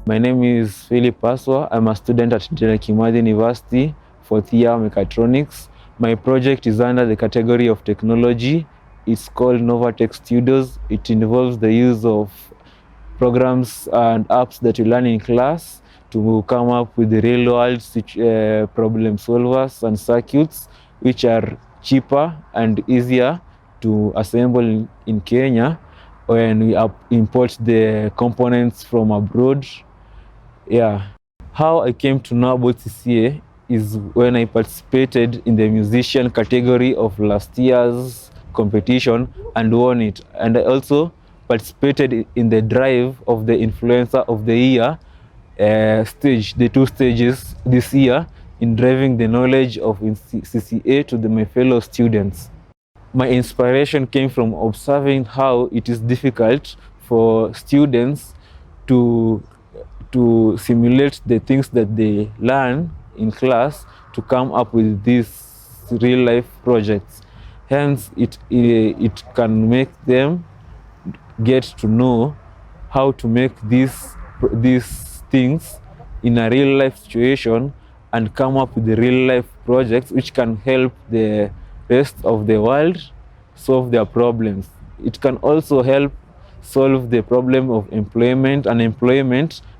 My name is Philip Aswa. I'm a student at DeKUT University, fourth year mechatronics. My project is under the category of technology. It's called Novatech Studios. It involves the use of programs and apps that you learn in class to come up with the real-world problem solvers and circuits, which are cheaper and easier to assemble in Kenya when we import the components from abroad. Yeah. How I came to know about CCA is when I participated in the musician category of last year's competition and won it. And I also participated in the drive of the influencer of the year stage, the two stages this year, in driving the knowledge of CCA to my fellow students. My inspiration came from observing how it is difficult for students to simulate the things that they learn in class to come up with these real life projects. Hence, it can make them get to know how to make these things in a real life situation and come up with the real life projects which can help the rest of the world solve their problems. It can also help solve the problem of unemployment,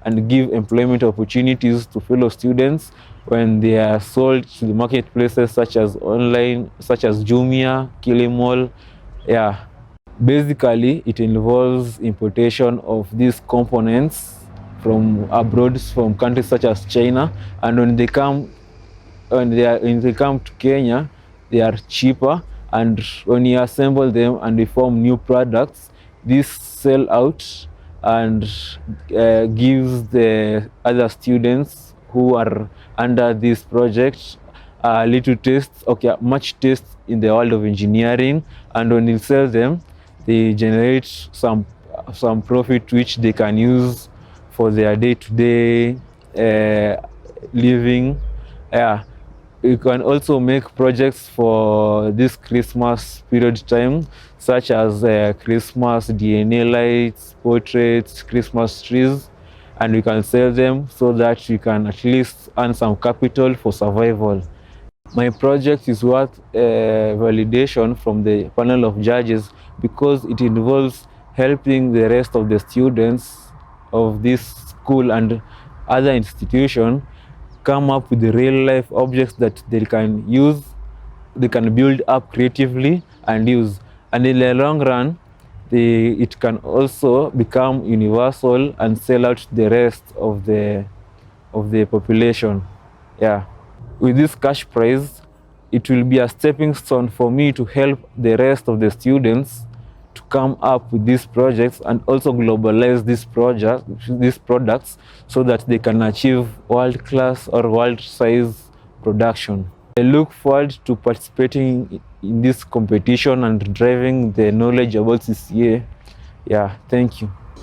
and give employment opportunities to fellow students when they are sold to the marketplaces such as online, such as Jumia, Kilimall. Yeah. Basically, it involves importation of these components from abroad, from countries such as China, and when they come to Kenya, they are cheaper, and when you assemble them and they form new products, this sell out and gives the other students who are under this project a little taste, okay, much taste in the world of engineering. And when you sell them, they generate some profit which they can use for their day-to-day living. Yeah. You can also make projects for this Christmas period time, such as Christmas DNA lights, portraits, Christmas trees, and we can sell them so that you can at least earn some capital for survival. My project is worth validation from the panel of judges because it involves helping the rest of the students of this school and other institution come up with the real life objects that they can use, they can build up creatively and use. And in the long run, it can also become universal and sell out to the rest of the population. Yeah. With this cash prize, it will be a stepping stone for me to help the rest of the students to come up with these projects and also globalize these products so that they can achieve world-class or world-size production. I look forward to participating in this competition and driving the knowledge about CCA. Yeah, thank you.